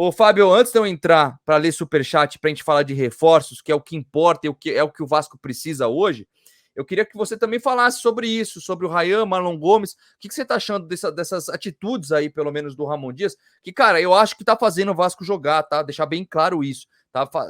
Ô, Fábio, antes de eu entrar para ler superchat, para a gente falar de reforços, que é o que importa e é o que o Vasco precisa hoje, eu queria que você também falasse sobre isso, sobre o Ryan, Marlon Gomes. O que você está achando dessas atitudes aí, pelo menos do Ramon Dias? Que, cara, eu acho que tá fazendo o Vasco jogar, tá? Deixar bem claro isso.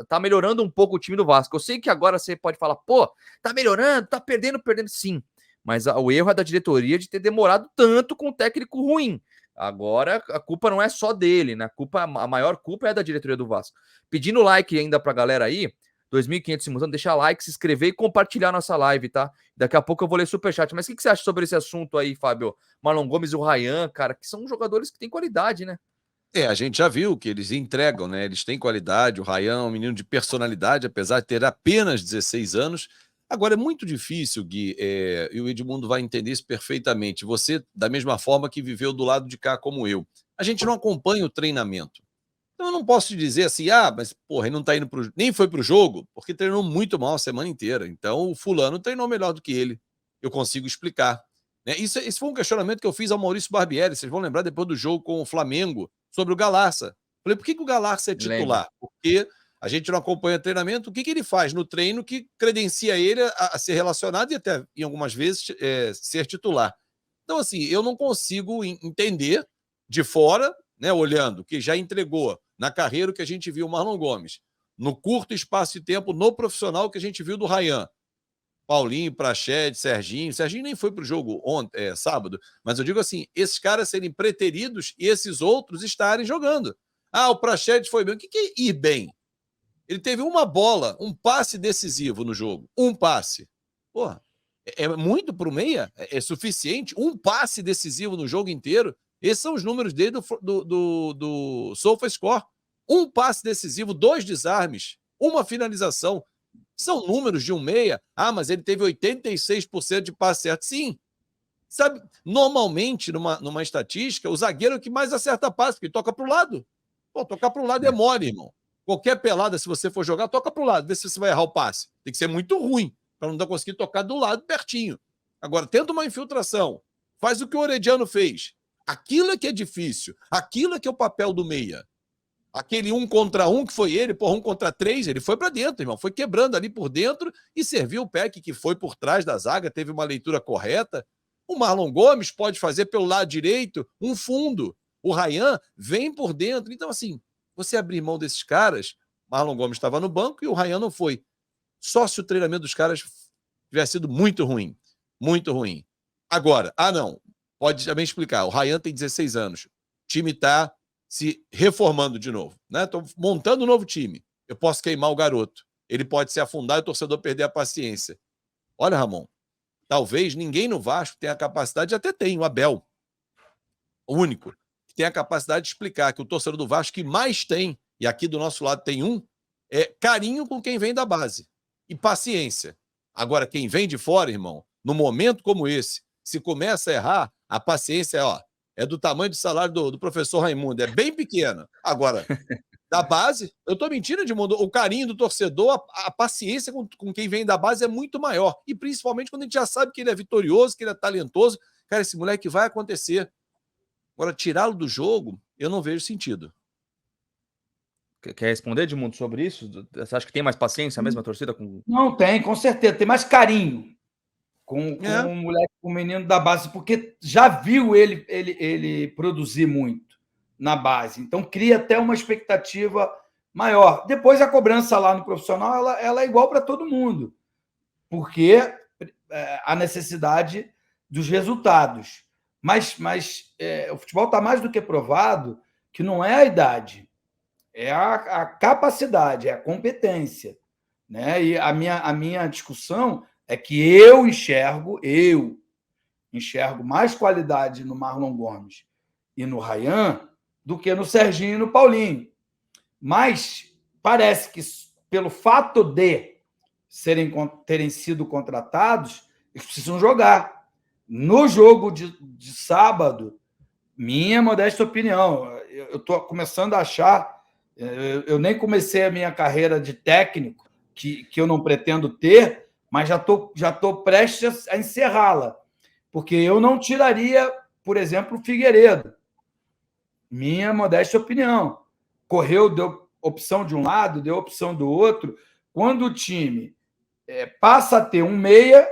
Tá melhorando um pouco o time do Vasco. Eu sei que agora você pode falar, pô, tá melhorando, tá perdendo, sim. Mas o erro é da diretoria de ter demorado tanto com um técnico ruim. Agora, a culpa não é só dele, né? A maior culpa é da diretoria do Vasco. Pedindo like ainda pra galera aí, 2.500 simultâneos, deixar like, se inscrever e compartilhar nossa live, tá? Daqui a pouco eu vou ler superchat. Mas o que você acha sobre esse assunto aí, Fábio? Marlon Gomes e o Ryan, cara, que são jogadores que têm qualidade, né? A gente já viu que eles entregam, né? Eles têm qualidade. O Ryan é um menino de personalidade, apesar de ter apenas 16 anos. Agora, é muito difícil, Gui, e o Edmundo vai entender isso perfeitamente. Você, da mesma forma que viveu do lado de cá como eu, a gente não acompanha o treinamento. Então, eu não posso te dizer assim, mas, porra, ele não tá indo nem foi pro jogo, porque treinou muito mal a semana inteira. Então, o fulano treinou melhor do que ele. Eu consigo explicar. Né? Isso foi um questionamento que eu fiz ao Maurício Barbieri. Vocês vão lembrar depois do jogo com o Flamengo, sobre o Galarça. Falei, por que o Galarça é titular? Lembro. Porque a gente não acompanha treinamento. O que ele faz no treino que credencia ele a ser relacionado e até, em algumas vezes, ser titular? Então, assim, eu não consigo entender de fora, né, olhando, que já entregou na carreira o que a gente viu o Marlon Gomes, no curto espaço de tempo, no profissional que a gente viu do Ryan. Paulinho, Prachete, Serginho. Serginho nem foi para o jogo sábado, mas eu digo assim, esses caras serem preteridos e esses outros estarem jogando. O Prachete foi bem. O que é ir bem? Ele teve uma bola, um passe decisivo no jogo. Um passe. Porra, é muito para o meia? É suficiente? Um passe decisivo no jogo inteiro? Esses são os números dele do SofaScore. Um passe decisivo, 2 desarmes, uma finalização. São números de um meia. Mas ele teve 86% de passe certo. Sim. Sabe, normalmente, numa estatística, o zagueiro é o que mais acerta passe, porque toca para o lado. Pô, tocar para o lado é mole, irmão. Qualquer pelada, se você for jogar, toca para o lado, vê se você vai errar o passe. Tem que ser muito ruim, para não conseguir tocar do lado pertinho. Agora, tenta uma infiltração. Faz o que o Orediano fez. Aquilo é que é difícil. Aquilo é que é o papel do meia. Aquele 1 contra 1 que foi ele, 1 contra 3, ele foi para dentro, irmão. Foi quebrando ali por dentro e serviu o Peck, que foi por trás da zaga, teve uma leitura correta. O Marlon Gomes pode fazer pelo lado direito um fundo. O Ryan vem por dentro. Então, assim, você abrir mão desses caras, Marlon Gomes estava no banco e o Ryan não foi. Só se o treinamento dos caras tivesse sido muito ruim. Muito ruim. Agora, não. Pode também explicar. O Ryan tem 16 anos. O time está se reformando de novo. Estou montando um novo time. Eu posso queimar o garoto. Ele pode se afundar e o torcedor perder a paciência. Olha, Ramon, talvez ninguém no Vasco tenha a capacidade, até tem, o Abel, o único, que tem a capacidade de explicar que o torcedor do Vasco que mais tem, e aqui do nosso lado tem um, é carinho com quem vem da base e paciência. Agora, quem vem de fora, irmão, num momento como esse, se começa a errar, a paciência é do tamanho do salário do professor Raimundo, é bem pequena. Agora, da base, eu tô mentindo, Edmundo, o carinho do torcedor, a paciência com quem vem da base é muito maior. E principalmente quando a gente já sabe que ele é vitorioso, que ele é talentoso. Cara, esse moleque vai acontecer. Agora, tirá-lo do jogo, eu não vejo sentido. Quer responder, Edmundo, sobre isso? Você acha que tem mais paciência mesmo a torcida? Não tem, com certeza. Tem mais carinho com o moleque, com o menino da base, porque já viu ele produzir muito na base. Então, cria até uma expectativa maior. Depois, a cobrança lá no profissional ela é igual para todo mundo, porque a necessidade dos resultados. Mas o futebol está mais do que provado que não é a idade, é a capacidade, é a competência. Né? E a minha discussão é que eu enxergo mais qualidade no Marlon Gomes e no Ryan do que no Serginho e no Paulinho. Mas parece que, pelo fato de terem sido contratados, eles precisam jogar. No jogo de sábado, minha modesta opinião, eu estou começando a achar, eu nem comecei a minha carreira de técnico, que eu não pretendo ter, mas já tô prestes a encerrá-la. Porque eu não tiraria, por exemplo, o Figueiredo. Minha modesta opinião. correu, deu opção de um lado, deu opção do outro. Quando o time passa a ter um meia,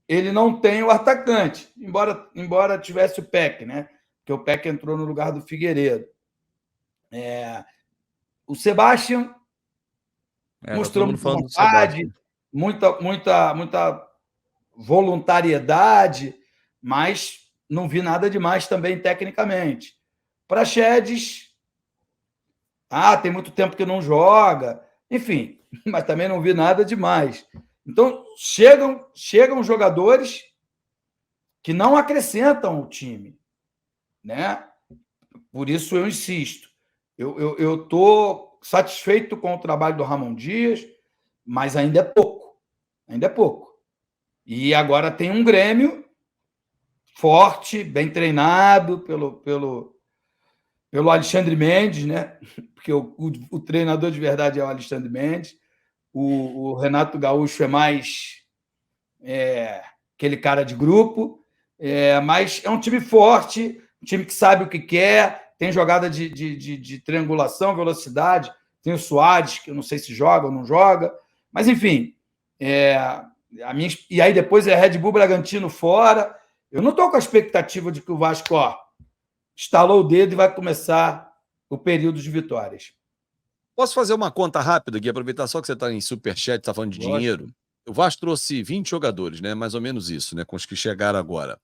ele não tem o atacante, embora tivesse o Peck, né? Porque o Peck entrou no lugar do Figueiredo. O Sebastião mostrou muita vontade, muita voluntariedade, mas não vi nada demais também tecnicamente. Praxedes, tem muito tempo que não joga, enfim, mas também não vi nada demais. Então, chegam jogadores que não acrescentam o time, né? Por isso eu insisto. Eu estou satisfeito com o trabalho do Ramon Dias, mas ainda é pouco. Ainda é pouco. E agora tem um Grêmio forte, bem treinado pelo Alexandre Mendes, né? Porque o treinador de verdade é o Alexandre Mendes. O Renato Gaúcho é mais aquele cara de grupo, mas é um time forte, um time que sabe o que quer, tem jogada de triangulação, velocidade, tem o Soares, que eu não sei se joga ou não joga, mas enfim, e aí depois é Red Bull Bragantino fora. Eu não estou com a expectativa de que o Vasco estalou o dedo e vai começar o período de vitórias. Posso fazer uma conta rápida aqui, aproveitar só que você está em superchat, está falando de dinheiro. O Vasco trouxe 20 jogadores, né? Mais ou menos isso, né? Com os que chegaram agora.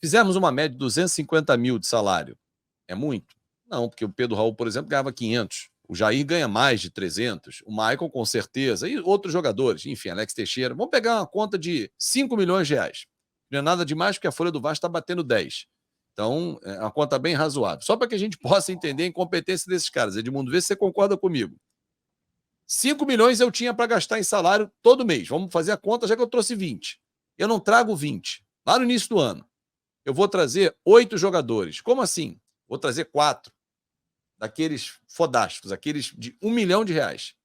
Fizemos uma média de 250 mil de salário. É muito? Não, porque o Pedro Raul, por exemplo, ganhava 500. O Jair ganha mais de 300. O Michael, com certeza. E outros jogadores. Enfim, Alex Teixeira. Vamos pegar uma conta de 5 milhões de reais. Não é nada demais, porque a folha do Vasco está batendo 10. Então, é uma conta bem razoável. Só para que a gente possa entender a incompetência desses caras. Edmundo, vê se você concorda comigo. 5 milhões eu tinha para gastar em salário todo mês. Vamos fazer a conta, já que eu trouxe 20. Eu não trago 20. Lá no início do ano, eu vou trazer 8 jogadores. Como assim? Vou trazer 4 daqueles fodásticos, aqueles de 1 milhão de reais.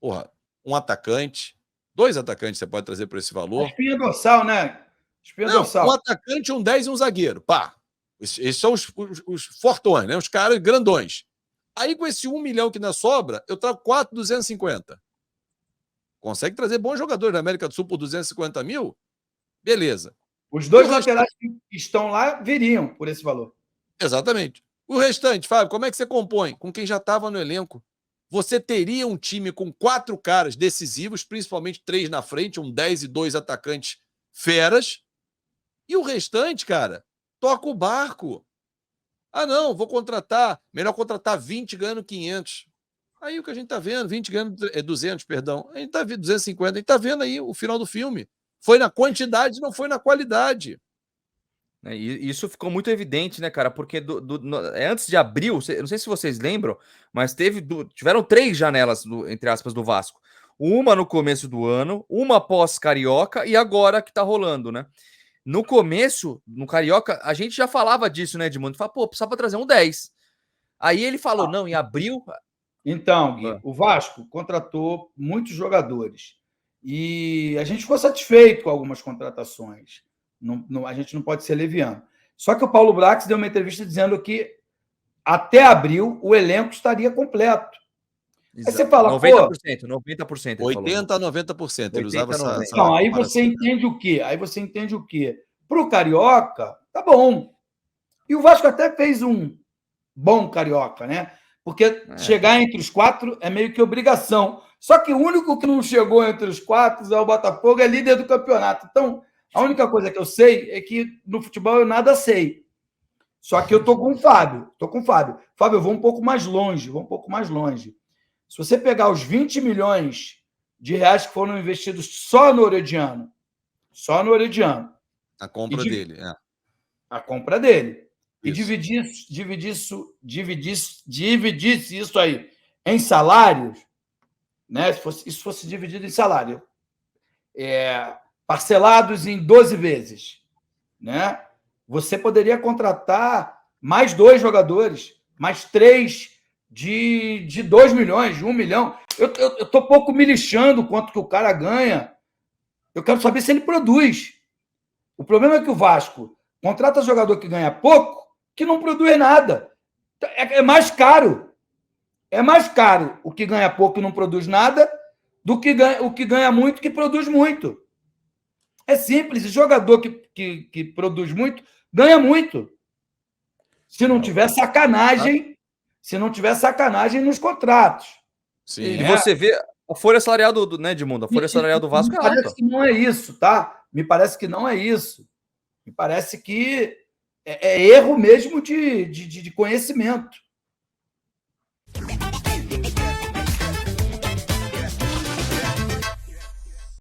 Porra, um atacante, 2 atacantes você pode trazer por esse valor. Espinha dorsal, né? Espinha dorsal. Um atacante, um 10 e um zagueiro. Pá. Esses são os fortões, né? Os caras grandões. Aí, com esse 1 milhão que ainda sobra, eu trago 4,250. Consegue trazer bons jogadores da América do Sul por 250 mil? Beleza. Os 2 laterais que estão lá viriam por esse valor. Exatamente. O restante, Fábio, como é que você compõe? Com quem já estava no elenco. Você teria um time com 4 caras decisivos, principalmente 3 na frente, um 10 e 2 atacantes feras. E o restante, cara, toca o barco. Não, vou contratar. Melhor contratar 20 ganhando 500. Aí o que a gente tá vendo, 20 ganhando 200, perdão. A gente tá vendo 250, a gente tá vendo aí o final do filme. Foi na quantidade, não foi na qualidade. E isso ficou muito evidente, né, cara? Porque antes de abril, não sei se vocês lembram, mas tiveram 3 janelas, entre aspas, do Vasco. Uma no começo do ano, uma pós-Carioca e agora que tá rolando, né? No começo, no Carioca, a gente já falava disso, né, Edmundo? Fala, precisava trazer um 10. Aí ele falou, não, em abril... Então, Gui, o Vasco contratou muitos jogadores. E a gente ficou satisfeito com algumas contratações. A gente não pode ser leviano. Só que o Paulo Brax deu uma entrevista dizendo que até abril o elenco estaria completo. Exato. Aí você fala, 90%. 80% a 90%. Ele usava essa. Então, aí você entende o quê? Para o Carioca, tá bom. E o Vasco até fez um bom Carioca, né? Porque chegar entre os 4 é meio que obrigação. Só que o único que não chegou entre os 4 é o Botafogo, é líder do campeonato. Então, a única coisa que eu sei é que no futebol eu nada sei. Só que eu estou com o Fábio. Fábio, eu vou um pouco mais longe. Se você pegar os 20 milhões de reais que foram investidos só no Herediano. A compra dele, A compra dele. Isso. E dividisse isso aí em salários, né? Se isso fosse dividido em salário, parcelados em 12 vezes, né? Você poderia contratar mais 2 jogadores, mais 3 de 2 milhões, de 1 milhão. Eu estou pouco me lixando quanto que o cara ganha. Eu quero saber se ele produz. O problema é que o Vasco contrata jogador que ganha pouco, que não produz nada. É mais caro. É mais caro o que ganha pouco e não produz nada do que o que ganha muito que produz muito. É simples. O jogador que produz muito ganha muito. Se não tiver sacanagem, nos contratos. Sim. E você vê a folha salarial né, Edmundo? A folha salarial do Vasco é alta. Parece que não é isso, tá? Me parece que não é isso. Me parece que é erro mesmo de conhecimento.